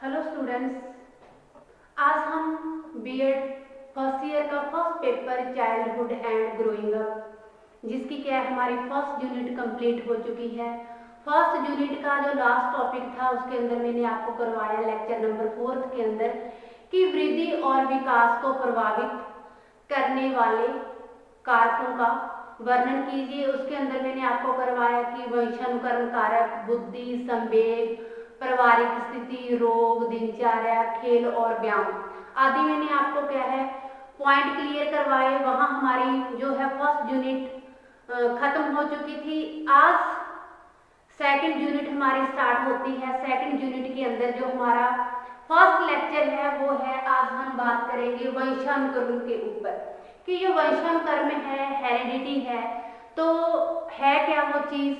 Hello students, आज हम BEd first year का first paper childhood and growing up, जिसकी क्या है हमारी फर्स्ट यूनिट कंप्लीट हो चुकी है। फर्स्ट यूनिट का जो लास्ट टॉपिक था उसके अंदर मैंने आपको करवाया लेक्चर नंबर 4 के अंदर कि वृद्धि और विकास को प्रभावित करने वाले कारकों का वर्णन कीजिए। उसके अंदर मैंने आपको करवाया कि वंशानुकरण कारक, बुद्धि, संवेग, पारिवारिक स्थिति, रोग, दिनचर्या, खेल और व्यायाम आदि मैंने आपको क्या है पॉइंट क्लियर करवाए। वहां हमारी जो है फर्स्ट यूनिट खत्म हो चुकी थी। आज सेकंड यूनिट हमारी स्टार्ट होती है। सेकंड यूनिट के अंदर जो हमारा फर्स्ट लेक्चर है वो है, आज हम बात करेंगे वंशानुक्रम के ऊपर कि जो वंशानुक्रम है, हेरिडिटी है, तो है क्या वो चीज।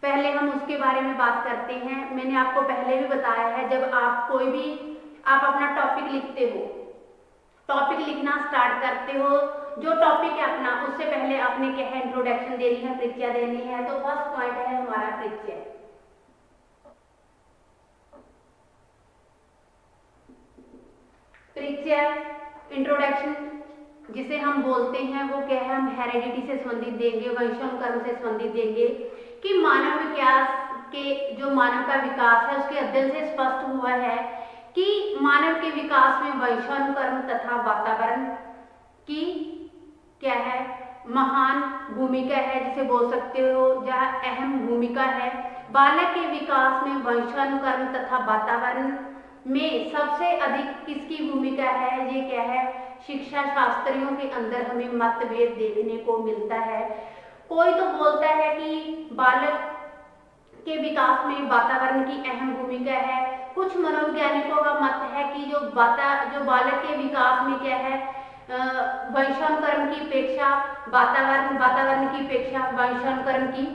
पहले हम उसके बारे में बात करते हैं। मैंने आपको पहले भी बताया है, जब आप कोई भी आप अपना टॉपिक लिखते हो, टॉपिक लिखना स्टार्ट करते हो, जो टॉपिक है अपना, उससे पहले आपने क्या है इंट्रोडक्शन देनी है, परिचय देनी है। तो फर्स्ट पॉइंट है हमारा परिचय। परिचय, इंट्रोडक्शन जिसे हम बोलते हैं वो क्या है, हम हेरिडिटी से संबंधित देंगे, वंशानुक्रम से संबंधित देंगे कि मानव विकास के जो मानव का विकास है उसके अध्ययन से स्पष्ट हुआ है कि मानव के विकास में वंशानुक्रम तथा वातावरण की क्या है महान भूमिका है, जिसे बोल सकते हो जहाँ अहम भूमिका है। बालक के विकास में वंशानुक्रम तथा वातावरण में सबसे अधिक किसकी भूमिका है, ये क्या है शिक्षा शास्त्रियों के अंदर हमें मतभेद देखने को मिलता है। कोई तो बोलता है कि बालक के विकास में वातावरण की अहम भूमिका है। कुछ मनोवैज्ञानिकों का मत है कि जो बालक के विकास में क्या है वंशानुक्रम की अपेक्षा वातावरण की अपेक्षा वंशानुक्रम की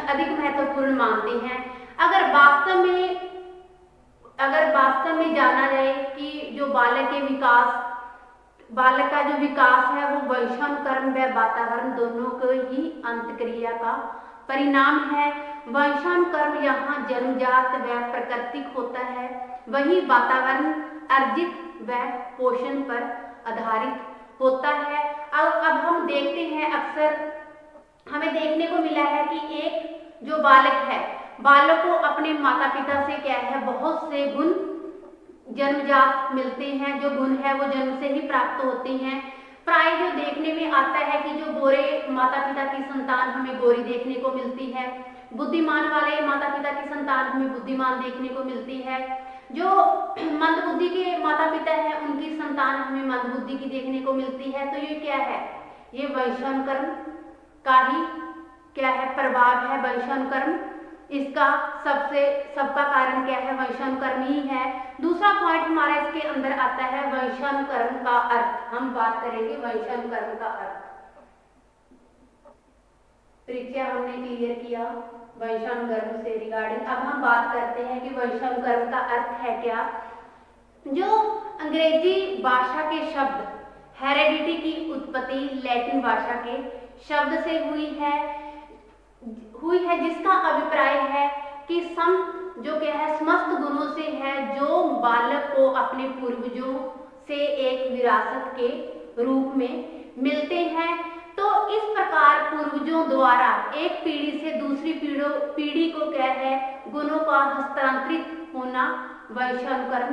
अधिक महत्वपूर्ण मानते हैं। अगर वास्तव में जाना जाए कि जो बालक का जो विकास है वो वंशानुक्रम व वातावरण दोनों को ही अंतक्रिया का परिणाम है। वंशानुक्रम यहाँ जन्मजात व प्राकृतिक होता है, वहीं वातावरण अर्जित व पोषण पर आधारित होता है। अब हम देखते हैं, अक्सर हमें देखने को मिला है कि एक जो बालक है, बालक को अपने माता पिता से क्या है बहुत से गुण जन्मजात मिलते हैं। जो गुण है वो जन्म से ही प्राप्त होते हैं। प्राय जो देखने में आता है कि जो गोरे माता पिता की संतान हमें गोरी देखने को मिलती है, बुद्धिमान वाले माता पिता की संतान हमें बुद्धिमान देखने को मिलती है, जो मंद बुद्धि के माता पिता है उनकी संतान हमें मंद बुद्धि की देखने को मिलती है। तो ये क्या है, ये वंशानुक्रम का ही क्या है प्रभाव है। वंशानुक्रम इसका सबका कारण क्या है, वंशानुक्रम ही है। दूसरा पॉइंट हमारा इसके अंदर आता है वंशानुक्रम का अर्थ। हम बात करेंगे वंशानुक्रम का अर्थ। परिचय हमने क्लियर किया वंशानुक्रम से रिगार्डिंग। अब हम बात करते हैं कि वंशानुक्रम का अर्थ है क्या। जो अंग्रेजी भाषा के शब्द हेरिडिटी की उत्पत्ति लैटिन भाषा के शब्द से हुई है, जिसका अभिप्राय है कि जो क्या है समस्त गुणों से है, जो बालक को अपने पूर्वजों से एक विरासत के रूप में मिलते हैं। तो इस प्रकार पूर्वजों द्वारा एक पीढ़ी से दूसरी पीढ़ी को क्या है गुणों का हस्तांतरित होना वंशानुक्रम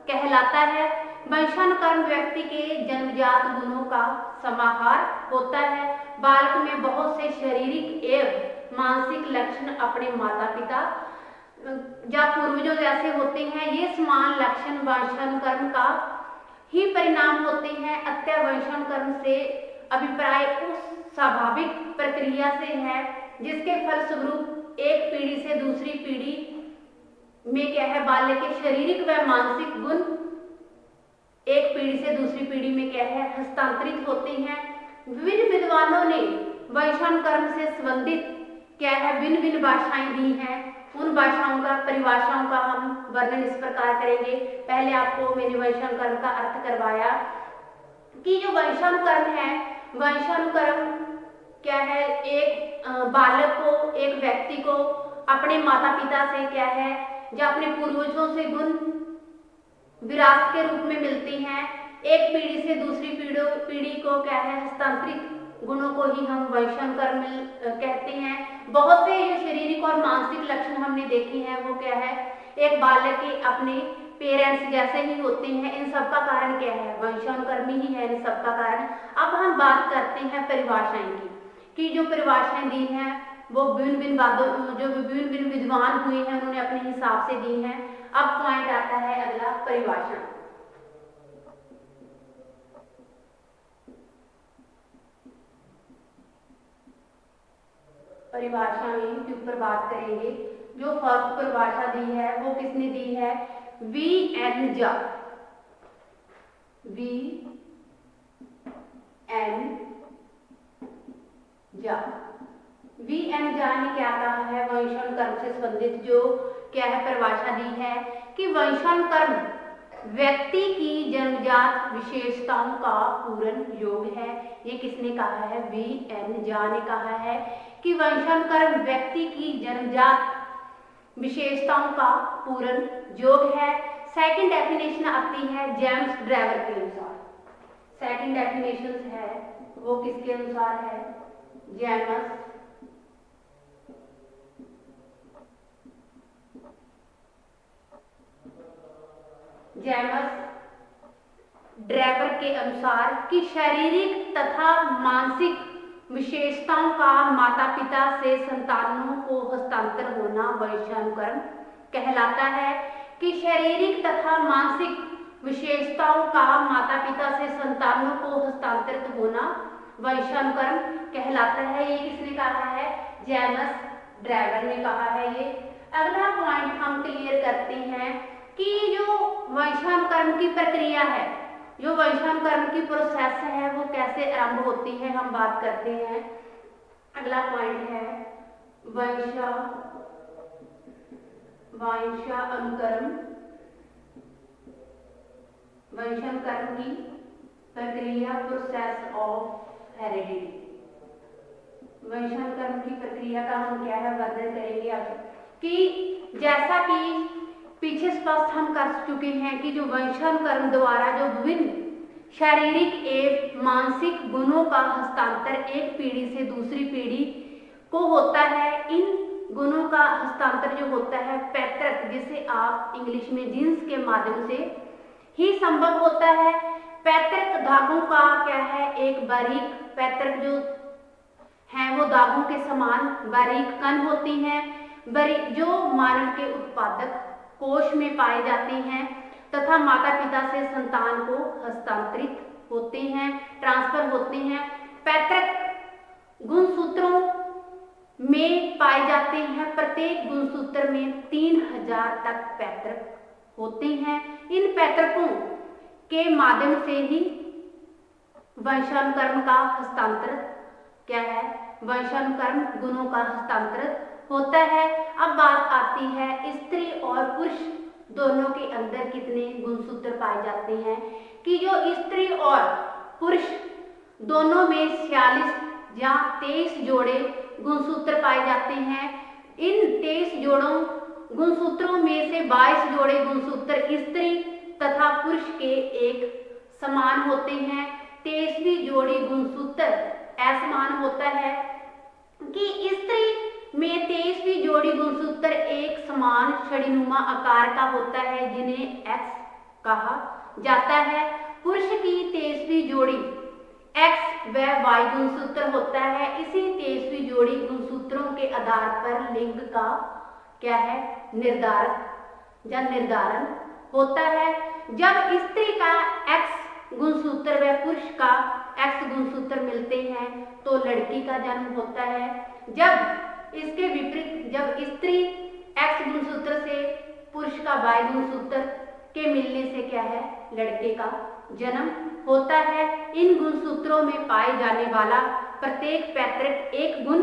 कहलाता है। वंशानुक्रम व्यक्ति के जन्मजात गुणों का समाहार होता है। बालक में बहुत से शारीरिक एवं मानसिक लक्षण अपने माता पिता या पूर्वजों जैसे होते हैं। ये समान लक्षण वंशानुक्रम का ही परिणाम होते हैं। अतः वंशानुक्रम से अभिप्राय उस स्वाभाविक प्रक्रिया से है जिसके फलस्वरूप एक पीढ़ी से दूसरी पीढ़ी में क्या है बालक के शारीरिक व मानसिक गुण एक पीढ़ी से दूसरी पीढ़ी में क्या है हस्तांतरित होते हैं। विभिन्न विद्वानों ने वंशानुक्रम से संबंधित क्या है भिन्न भिन्न भाषाएं दी हैं। उन परिभाषाओं का हम वर्णन इस प्रकार करेंगे। पहले आपको मैंने वंशानुक्रम का अर्थ करवाया कि जो वंशानुक्रम है, वंशानुक्रम क्या है एक बालक को, एक व्यक्ति को अपने माता पिता से क्या है या अपने पूर्वजों से गुण विरासत के रूप में मिलती हैं। एक पीढ़ी से दूसरी पीढ़ी को क्या है, हस्तांतरित गुणों को ही हम वंशानुक्रम कहते हैं। बहुत से जो शारीरिक और मानसिक लक्षण हमने देखे हैं वो क्या है, एक बालक के अपने पेरेंट्स जैसे ही होते हैं। इन सब का कारण क्या है, वंशानुक्रम ही है इन सब का कारण। अब हम बात करते हैं परिभाषाएं की, कि जो परिभाषाएं दी हैं वो विभिन्न विद्वान हुए हैं उन्होंने अपने हिसाब से दी हैं। अब पॉइंट आता है अगला, परिभाषा। परिभाषा में के ऊपर बात करेंगे। जो फर्स्ट परिभाषा दी है वो किसने दी है, V N Jha. V N Jha. V N Jha ने क्या कहा है, वंशानुक्रम से संबंधित जो क्या है परिभाषा दी है कि वंशानुक्रम व्यक्ति की जन्मजात विशेषताओं का पूर्ण योग है। ये किसने कहा है, वी एन झा ने कहा है कि वंशानुक्रम व्यक्ति की जन्मजात विशेषताओं का पूर्ण योग है। सेकंड डेफिनेशन आती है जेम्स ड्राइवर के अनुसार। सेकंड डेफिनेशन है वो किसके अनुसार है, जेम्स ड्राइवर के अनुसार कि शारीरिक तथा मानसिक विशेषताओं का माता पिता से संतानों को हस्तांतर होना वंशानुक्रम कहलाता है। कि शारीरिक तथा मानसिक विशेषताओं का माता पिता से संतानों को हस्तांतरित होना वंशानुक्रम कहलाता है। ये किसने कहा है, जेम्स ड्राइवर ने कहा है। ये अगला पॉइंट हम क्लियर करते हैं कि जो वंशानुक्रम की प्रक्रिया है, जो वंशानुक्रम की प्रोसेस है वो कैसे आरंभ होती है, हम बात करते हैं। अगला पॉइंट है वंशानुक्रम की प्रक्रिया, प्रोसेस ऑफ हेरिडिटी। वंशानुक्रम की प्रक्रिया का हम क्या है वर्णन करेंगे अब, कि जैसा कि पीछे स्पष्ट हम कर चुके हैं कि जो वंशानुक्रम द्वारा जो विभिन्न शारीरिक एवं मानसिक गुणों का हस्तांतर एक पीढ़ी से दूसरी पीढ़ी को होता है। इन गुणों का हस्तांतर जो होता है पैतृक, जिसे आप इंग्लिश में जीन्स के माध्यम से ही संभव होता है। पैतृक धागों का क्या है, एक बारीक पैतृक जो है वो धागों के समान बारीक कण होती हैं, जो मानव के उत्पादक कोश में पाए जाते हैं तथा माता पिता से संतान को हस्तांतरित होते हैं, ट्रांसफर होते हैं। पैतृक गुणसूत्रों में पाए जाते हैं। प्रत्येक गुणसूत्र में 3000 तक पैतृक होते हैं। इन पैतृकों के माध्यम से ही वंशानुक्रम का हस्तांतर क्या है, वंशानुक्रम गुणों का हस्तांतर होता है। अब बात आती है स्त्री और पुरुष दोनों के अंदर कितने गुणसूत्र पाए जाते हैं, कि जो स्त्री और पुरुष दोनों में 46 या 23 जोड़े गुणसूत्र पाए जाते हैं। इन 23 गुणसूत्रों में से 22 जोड़े गुणसूत्र स्त्री तथा पुरुष के एक समान होते हैं। 23वीं जोड़ी गुणसूत्र असमान होता है। कि स्त्री में 23वीं जोड़ी गुणसूत्र एक समान छड़ीनुमा आकार का होता है, जिन्हें एक्स कहा जाता है। पुरुष की 23वीं जोड़ी एक्स व वाई गुणसूत्र होता है। इसी 23वीं जोड़ी गुणसूत्रों के आधार पर लिंग का क्या है, निर्धारण होता है। जब स्त्री का एक्स गुणसूत्र व पुरुष का एक्स गुणसूत्र मिलते हैं तो लड़की का जन्म होता है। जब इसके विपरीत, जब स्त्री एक्स गुणसूत्र से पुरुष का वाई गुणसूत्र के मिलने से क्या है, लड़के का जन्म होता है। इन गुणसूत्रों में पाए जाने वाला प्रत्येक पैतृक एक गुण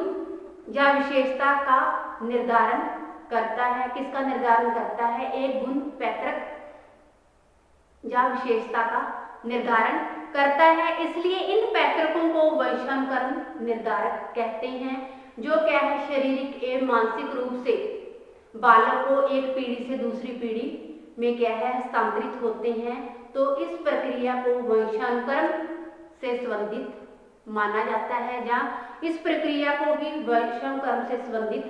या विशेषता का निर्धारण करता है। किसका निर्धारण करता है, एक गुण पैतृक या विशेषता का निर्धारण करता है। इसलिए इन पैतृकों को वंशानुक्रम निर्धारक कहते हैं, जो क्या है, शारीरिक एवं मानसिक रूप से बालक को एक पीढ़ी से दूसरी पीढ़ी में क्या है हस्तांतरित होते हैं, तो इस प्रक्रिया को वंशानुक्रम से संबंधित माना जाता है, जहाँ इस प्रक्रिया को भी वंशानुक्रम से संबंधित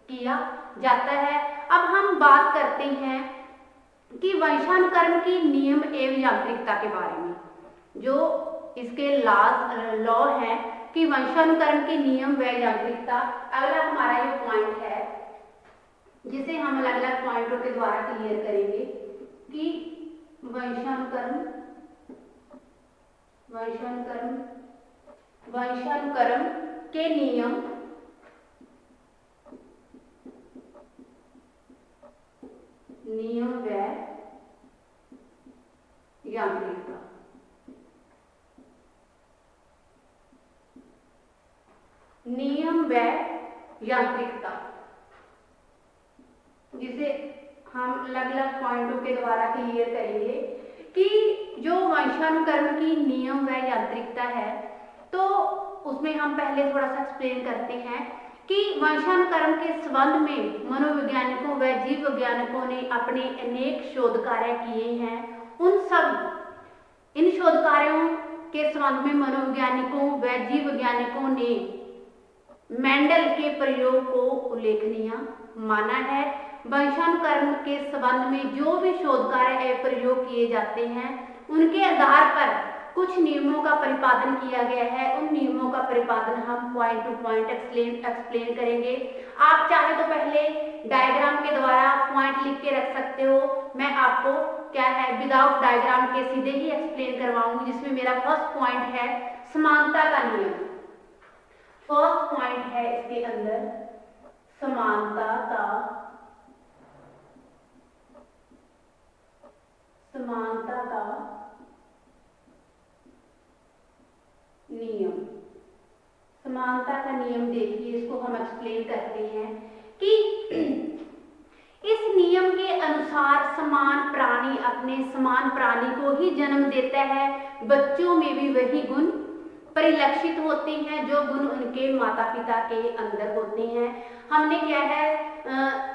किया जाता है। अब हम बात करते हैं कि वंशानुक्रम की नियम एवं यांत्रिकता के बारे में। जो इसके लॉ है कि वंशानुक्रम के नियम व यांत्रिकता, अगला हमारा ये पॉइंट है जिसे हम अलग अलग पॉइंटों के द्वारा क्लियर करेंगे कि वंशानुक्रम के नियम व यांत्रिकता। नियम व यांत्रिकता, जिसे हम अलग अलग पॉइंटों के द्वारा क्लियर करेंगे कि जो वंशानुक्रम की नियम व यांत्रिकता है, तो उसमें हम पहले थोड़ा सा एक्सप्लेन करते हैं कि वंशानुक्रम के संबंध में मनोवैज्ञानिकों व जीव वैज्ञानिकों ने अपने अनेक शोध कार्य किए हैं। इन शोध कार्यों के संबंध में मनोवैज्ञानिकों व जीव वैज्ञानिकों ने मेंडल के प्रयोग को उल्लेखनीय माना है। वंशानुक्रम के संबंध में जो भी शोध कार्य एवं प्रयोग किए जाते हैं, उनके आधार पर कुछ नियमों का प्रतिपादन किया गया है। उन नियमों का प्रतिपादन हम पॉइंट टू पॉइंट एक्सप्लेन करेंगे। आप चाहे तो पहले डायग्राम के द्वारा पॉइंट लिख के रख सकते हो। मैं आपको क्या है विदाउट डायग्राम के सीधे ही एक्सप्लेन करवाऊंगी, जिसमें मेरा फर्स्ट पॉइंट है समानता का नियम। फर्स्ट पॉइंट है इसके अंदर समानता का नियम। समानता का नियम देखिए, इसको हम एक्सप्लेन करते हैं कि इस नियम के अनुसार समान प्राणी अपने समान प्राणी को ही जन्म देता है। बच्चों में भी वही गुण परिलक्षित होते हैं जो गुण उनके माता पिता के अंदर होते हैं। हमने क्या है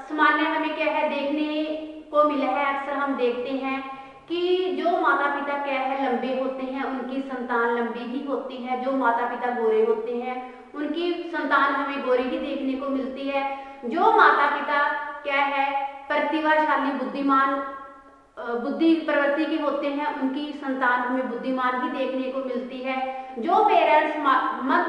सामान्य हमें क्या है देखने को मिला है, अक्सर हम देखते हैं कि जो माता पिता क्या है लंबे होते हैं, उनकी संतान लंबी ही होती है। जो माता पिता गोरे होते हैं, उनकी संतान हमें गोरी ही देखने को मिलती है। जो माता पिता क्या है प्रतिभाशाली बुद्धिमान बुद्धि प्रवृत्ति के होते हैं, उनकी संतान हमें बुद्धिमान ही देखने को मिलती है। जो पेरेंट्स मंद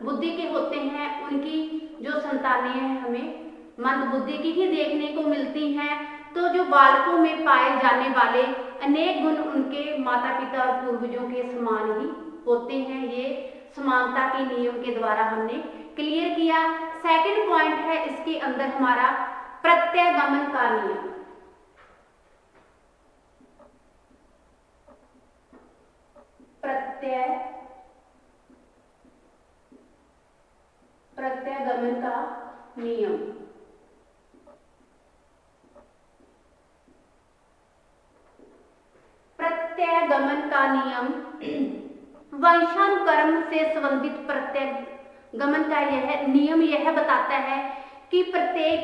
बुद्धि के होते हैं, उनकी जो संतानें हैं हमें मंद बुद्धि की ही देखने को मिलती हैं। तो जो बालकों में पाए जाने वाले अनेक गुण उनके माता पिता और पूर्वजों के समान ही होते हैं। ये समानता के नियम के द्वारा हमने क्लियर किया। सेकंड पॉइंट है इसके अंदर हमारा प्रत्यगमन का नियम। प्रत्यगमन का नियम। प्रत्यगमन का नियम वंशानुक्रम से संबंधित प्रत्यगमन का यह नियम यह बताता है कि प्रत्येक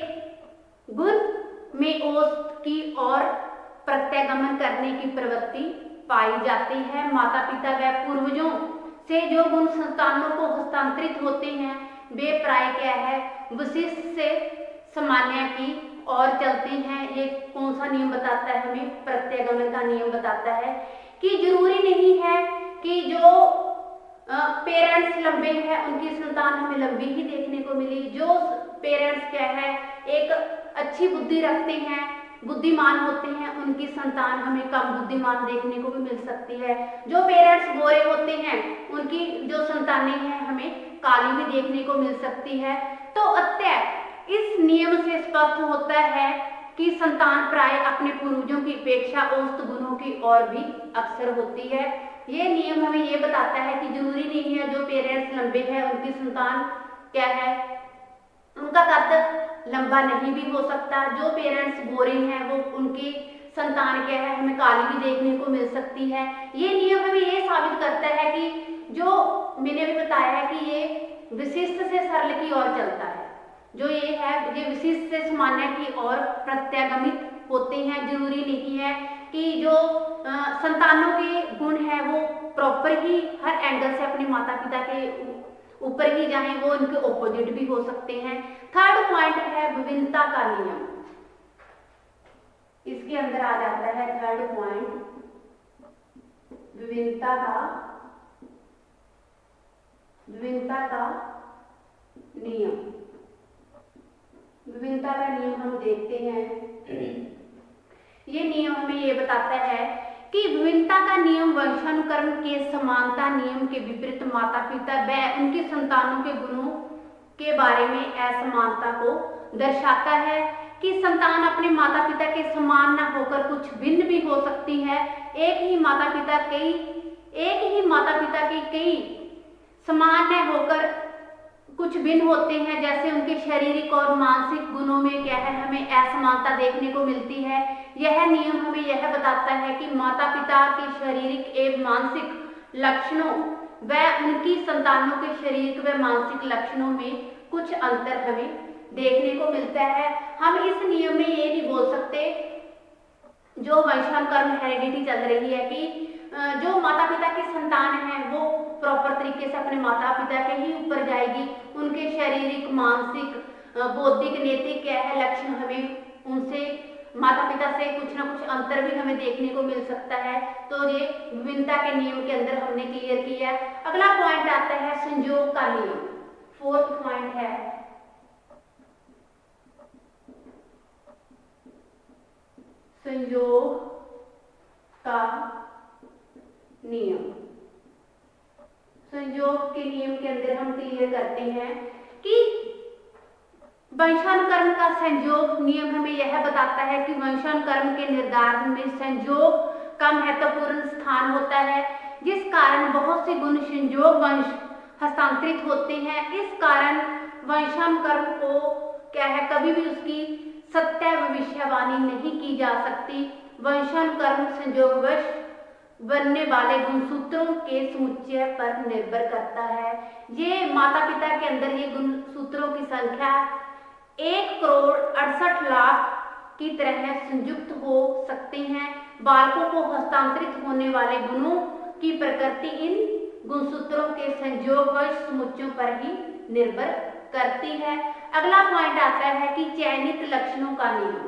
गुण में औसत की और प्रत्यगमन करने की प्रवृत्ति पाई जाती है। माता पिता व पूर्वजों से जो गुण संतानों को हस्तांतरित होते हैं, वे प्राय क्या है विशिष्ट से सामान्य की और चलते हैं। ये कौन सा नियम बताता है हमें? प्रत्यगमन का नियम बताता है कि जरूरी नहीं है कि जो पेरेंट्स लंबे हैं उनकी संतान हमें लंबी ही देखने को मिली। जो पेरेंट्स क्या है एक अच्छी बुद्धि रखते हैं, बुद्धिमान होते हैं, उनकी संतान हमें कम बुद्धिमान देखने को भी मिल सकती है। जो पेरेंट्स गोरे होते हैं, उनकी जो संतानें हैं हमें काली भी देखने को मिल सकती है। तो अतः इस नियम से स्पष्ट होता है कि संतान प्राय अपने पूर्वजों की अपेक्षा औसत गुणों की ओर भी अक्सर होती है। ये नियम हमें ये बताता है कि जरूरी नहीं है जो पेरेंट्स लंबे हैं उनकी संतान क्या है उनका कद लंबा नहीं भी हो सकता। जो पेरेंट्स गोरे हैं वो उनकी संतान क्या है हमें काली भी देखने को मिल सकती है। ये नियम हमें ये साबित करता है कि जो मैंने भी बताया है कि ये विशिष्ट से सरल की ओर चलता है। जो ये है ये विशिष्ट से सामान्य की ओर प्रत्यगमित होते हैं। जरूरी नहीं है कि जो संतानों के गुण है वो प्रॉपर ही हर एंगल से अपने माता पिता के ऊपर ही जाएं, वो उनके ऑपोजिट भी हो सकते हैं। थर्ड पॉइंट है विभिन्नता का नियम। इसके अंदर आ जाता है थर्ड पॉइंट विभिन्नता का नियम। विभिन्नता का नियम हम देखते हैं। ये नियम हमें ये बताता है कि विभिन्नता का नियम वंशानुक्रम के समानता नियम के विपरीत माता पिता व उनके संतानों के गुणों के बारे में असमानता को दर्शाता है कि संतान अपने माता पिता के समान न होकर कुछ भिन्न भी हो सकती है। एक ही माता पिता के कई समान न होकर कुछ भिन्न होते हैं। जैसे उनके शारीरिक और मानसिक गुणों में क्या है, हमें असमानता देखने को मिलती है। यह नियम हमें यह बताता है कि माता पिता के शारीरिक एवं मानसिक लक्षणों व उनकी संतानों के शारीरिक व मानसिक लक्षणों में कुछ अंतर हमें देखने को मिलता है। हम इस नियम में ये नहीं बोल सकते, जो वंशानुक्रम हेरिडिटी चल रही है, कि जो माता पिता की संतान है वो प्रॉपर तरीके से अपने माता पिता के ही ऊपर जाएगी। उनके शारीरिक मानसिक बौद्धिक नैतिक क्या है लक्षण हमें उनसे माता पिता से कुछ ना कुछ अंतर भी हमें देखने को मिल सकता है। तो ये विभिन्नता के नियम के अंदर हमने क्लियर किया। अगला पॉइंट आता है संयोग का नियम। फोर्थ पॉइंट है संयोग का नियम। संयोग के नियम के अंदर हम क्लियर करते हैं कि वंशानुक्रम का संयोग नियम हमें यह बताता है कि वंशानुक्रम के निर्धारण में संयोग का महत्वपूर्ण स्थान होता है, जिस कारण बहुत से गुण संयोग वंश हस्तांतरित होते हैं। इस कारण वंशानुक्रम को क्या है, कभी भी उसकी सत्य भविष्यवाणी नहीं की जा सकती। वंशानुक्रम संयोगवश बनने वाले गुणसूत्रों के समुच्चय पर निर्भर करता है। ये माता पिता के अंदर ये गुणसूत्रों की संख्या 1,68,00,000 की तरह संयुक्त हो सकते हैं। बालकों को हस्तांतरित होने वाले गुणों की प्रकृति इन गुणसूत्रों के संयोगवश समुच्चयों पर ही निर्भर करती है। अगला पॉइंट आता है कि चयनित लक्षणों का नियम।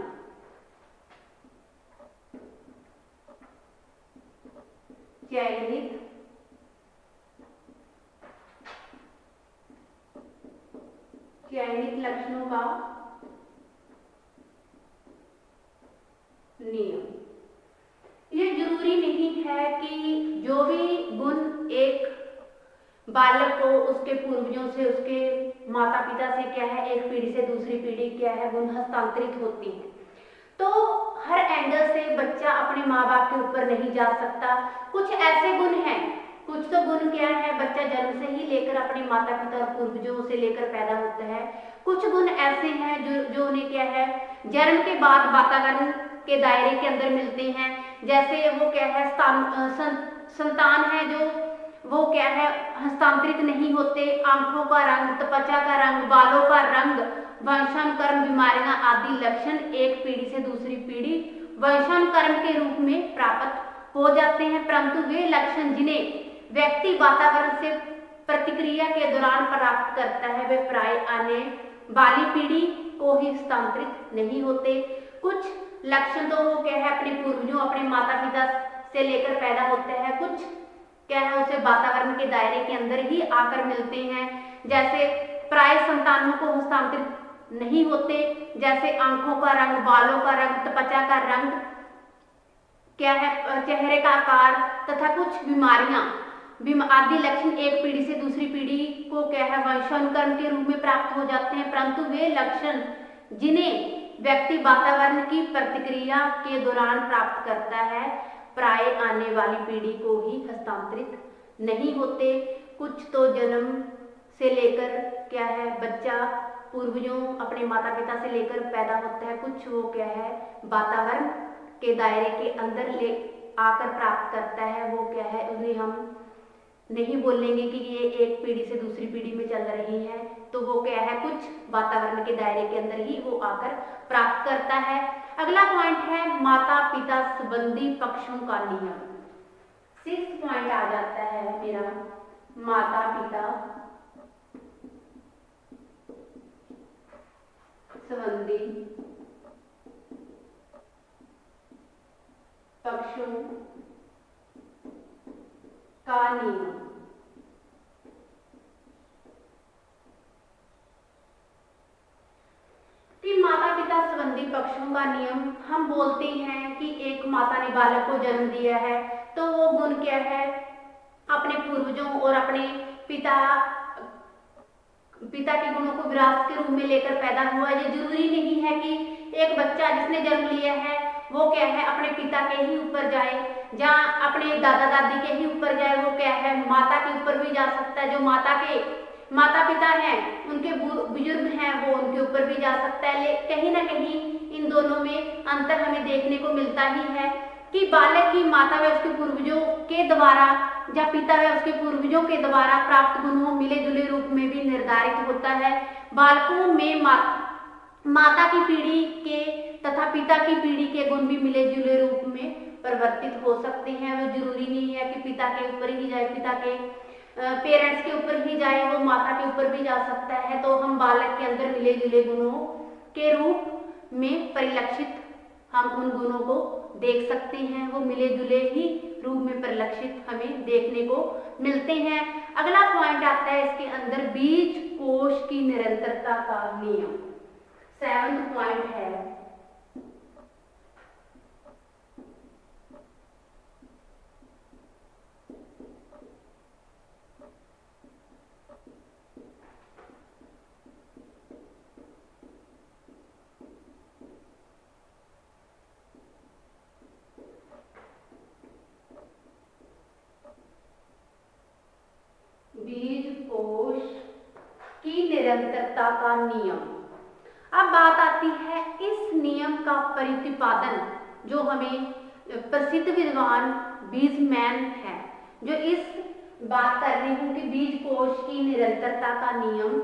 चयनित लक्षणों का नियम। ये जरूरी नहीं है कि जो भी गुण एक बालक को उसके पूर्वजों से, उसके माता पिता से क्या है, एक पीढ़ी से दूसरी पीढ़ी क्या है गुण हस्तांतरित होती है, तो हर एंगल से बच्चा अपने माँ बाप के ऊपर नहीं जा सकता। कुछ ऐसे गुण हैं, कुछ तो गुण क्या है बच्चा जन्म से ही लेकर अपने माता पिता और पूर्वजों से लेकर पैदा होता है। कुछ गुण ऐसे हैं जो उन्हें क्या है जन्म के बाद वातावरण के दायरे के अंदर मिलते हैं। जैसे वो क्या है संतान है जो वो क्या है हस्तांतरित नहीं होते। आंखों का रंग, त्वचा का रंग, बालों का रंग, वंशानुक्रम बीमारियां आदि लक्षण एक पीढ़ी से दूसरी पीढ़ी वंशानुक्रम के रूप में प्राप्त हो जाते हैं, परंतु वे लक्षण जिन्हें व्यक्ति वातावरण से प्रतिक्रिया के दौरान प्राप्त करता है वे प्राय आने वाली पीढ़ी को ही हस्तांतरित नहीं होते। कुछ लक्षण तो वो क्या है अपने पूर्वजों, अपने माता पिता से लेकर पैदा होते हैं, कुछ क्या है उसे वातावरण के दायरे के अंदर ही आकर मिलते हैं। जैसे प्राय संतानों को हस्तांतरित नहीं होते, जैसे आंखों का रंग, बालों का रंग, त्वचा का रंग, क्या है चेहरे का आकार तथा कुछ बीमारियां आदि लक्षण एक पीढ़ी से दूसरी पीढ़ी को क्या है वंशानुक्रम के रूप में प्राप्त हो जाते हैं, परंतु वे लक्षण जिन्हें व्यक्ति वातावरण की प्रतिक्रिया के दौरान प्राप्त करता है प्राय आने वाली पीढ़ी को ही हस्तांतरित नहीं होते। कुछ तो जन्म से लेकर क्या है बच्चा पूर्वजों अपने माता पिता से लेकर पैदा होता है, कुछ वो क्या है वातावरण के दायरे के अंदर ले आकर प्राप्त करता है, वो क्या है उन्हें हम नहीं बोलेंगे कि ये एक पीढ़ी से दूसरी पीढ़ी में चल रही है, तो वो क्या है, कुछ वातावरण के दायरे के अंदर ही वो आकर प्राप्त करता है। अगला पॉइंट है माता पिता संबंधी पक्षों का नियम। 6th पॉइंट आ जाता है मेरा माता पिता संबंधी पक्षों का नियम। कि माता पिता संबंधी पक्षों का नियम, हम बोलते हैं कि एक माता ने बालक को जन्म दिया है, तो वो गुण क्या है, अपने पूर्वजों और अपने पिता पिता के गुणों को विरासत के रूप में लेकर पैदा हुआ। ये जरूरी नहीं है कि एक बच्चा जिसने जन्म लिया है वो क्या है अपने पिता के ही ऊपर जाए, जहाँ अपने दादा दादी के ही ऊपर जाए, वो क्या है माता के ऊपर भी जा सकता है। जो माता पिता हैं, उनके बुजुर्ग हैं, वो उनके ऊपर भी जा सकता है। कहीं ना कहीं इन दोनों में अंतर हमें देखने को मिलता ही है कि बालक की माता व उसके पूर्वजों के द्वारा या पिता व उसके पूर्वजों के द्वारा प्राप्त गुणों मिले जुले रूप में भी निर्धारित होता है। बालकों में माता की पीढ़ी के तथा पिता की पीढ़ी के गुण भी मिले जुले रूप में परिवर्तित हो सकते हैं। वो जरूरी नहीं है कि पिता के ऊपर ही जाए, पिता के पेरेंट्स के ऊपर ही जाए, वो माता के ऊपर भी जा सकता है। तो हम बालक के अंदर मिले जुले गुणों के रूप में परिलक्षित हम उन गुणों को देख सकते हैं, वो मिले जुले ही रूप में परिलक्षित हमें देखने को मिलते हैं। अगला पॉइंट आता है इसके अंदर बीज कोश की निरंतरता का नियम। 7th पॉइंट है बीज कोश की निरंतरता का नियम। अब बात आती है इस नियम का प्रतिपादन, जो हमें प्रसिद्ध विद्वान बीजमैन है जो इस बात कर रही हूँ कि बीज कोश की निरंतरता का नियम,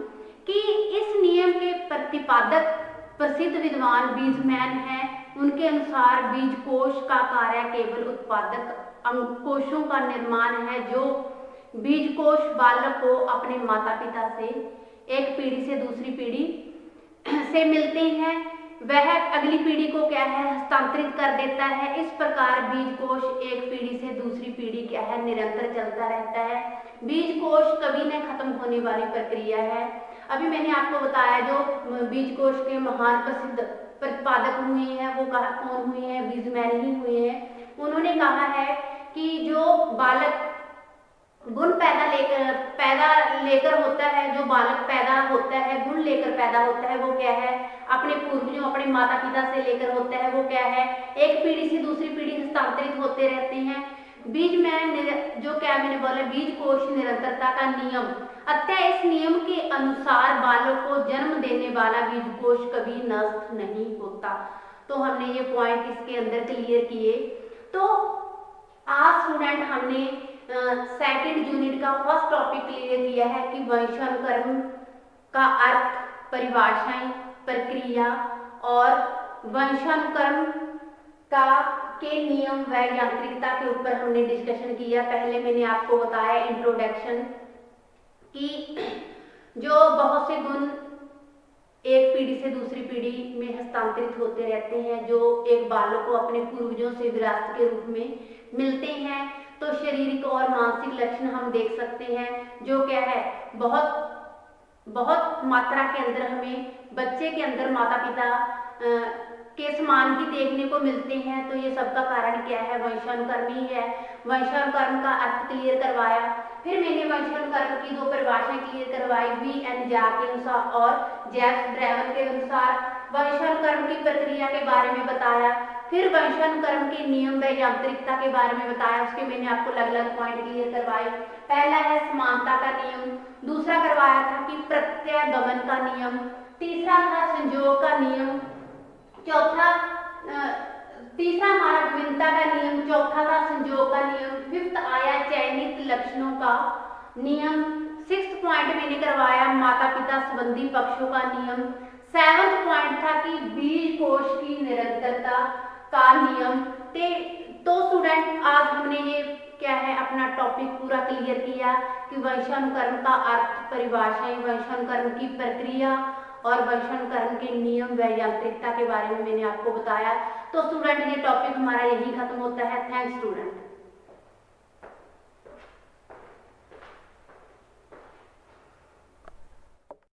कि इस नियम के प्रतिपादक प्रसिद्ध विद्वान बीजमैन है। उनके अनुसार बीज कोश का कार्य केवल उत्पादक अंकुशों का निर्माण है। जो बीज कोश बालक को अपने माता पिता से एक पीढ़ी से दूसरी पीढ़ी से मिलते हैं, वह अगली पीढ़ी को क्या है हस्तांतरित कर देता है। इस प्रकार बीज कोश एक पीढ़ी से दूसरी पीढ़ी क्या है निरंतर चलता रहता है। बीज कोश कभी न खत्म होने वाली प्रक्रिया है। अभी मैंने आपको बताया जो बीज कोश के महान प्रसिद्ध प्रतिपादक हुए हैं वो कौन हुए हैं, बीजमैन ही हुए हैं। उन्होंने कहा है कि जो बालक गुण पैदा लेकर होता है, जो बालक पैदा होता है गुण लेकर पैदा होता है, वो क्या है अपने पूर्वजों अपने माता पिता से लेकर होता है, वो क्या है एक पीढ़ी से दूसरी पीढ़ी हस्तांतरित होते रहते हैं। बीज में जो क्या मैंने बोला बीज कोश निरंतरता का नियम, अतः इस नियम के अनुसार बालक को जन्म देने वाला बीज कोश कभी नष्ट नहीं होता। तो हमने ये पॉइंट इसके अंदर क्लियर किए। तो आज स्टूडेंट हमने सेकंड यूनिट का फर्स्ट टॉपिक क्लियर किया है कि वंशानुक्रम का अर्थ, परिभाषाएं, प्रक्रिया और वंशानुक्रम का के नियम व यांत्रिकता के ऊपर हमने डिस्कशन किया। पहले मैंने आपको बताया इंट्रोडक्शन कि जो बहुत से गुण एक पीढ़ी से दूसरी पीढ़ी में हस्तांतरित होते रहते हैं, जो एक बालक को अपने पूर्वजों से विरासत के रूप में मिलते हैं। तो शारीरिक और मानसिक लक्षण हम देख सकते हैं, जो क्या है बहुत मात्रा के अंदर हमें बच्चे के अंदर माता पिता के समान ही देखने को मिलते हैं। तो ये सब का कारण क्या है, वंशानुक्रम ही है। वंशानुक्रम का अर्थ क्लियर करवाया, फिर मैंने वंशानुक्रम की दो परिभाषाएं क्लियर करवाई, वी एन झा के अनुसार और जेम्स ड्रेवर के अनुसार। वंशानुक्रम की प्रक्रिया के बारे में बताया, फिर वंशानुक्रम के नियम व यांत्रिकता के बारे में बताया। उसके मैंने आपको अलग अलग पॉइंट क्लियर करवाए। पहला है समानता का नियम, दूसरा करवाया था कि प्रत्यागमन का नियम, तीसरा था संयोग का नियम, तीसरा हमारा विभिन्नता का नियम, चौथा था संयोग का नियम, फिफ्थ आया चयनित लक्षणों का नियम। 6th पॉइंट मैंने करवाया माता पिता संबंधी पक्षों का नियम। 7th पॉइंट था कि बीज कोश की निरंतरता का नियम। तो स्टूडेंट आज हमने ये क्या है अपना टॉपिक पूरा क्लियर किया कि वंशानुक्रम का अर्थ, परिभाषाएं, वंशानुक्रम की प्रक्रिया और वंशानुक्रम के नियम व यांत्रिकता के बारे में मैंने आपको बताया। तो स्टूडेंट ये टॉपिक हमारा यही खत्म होता है। Thanks student.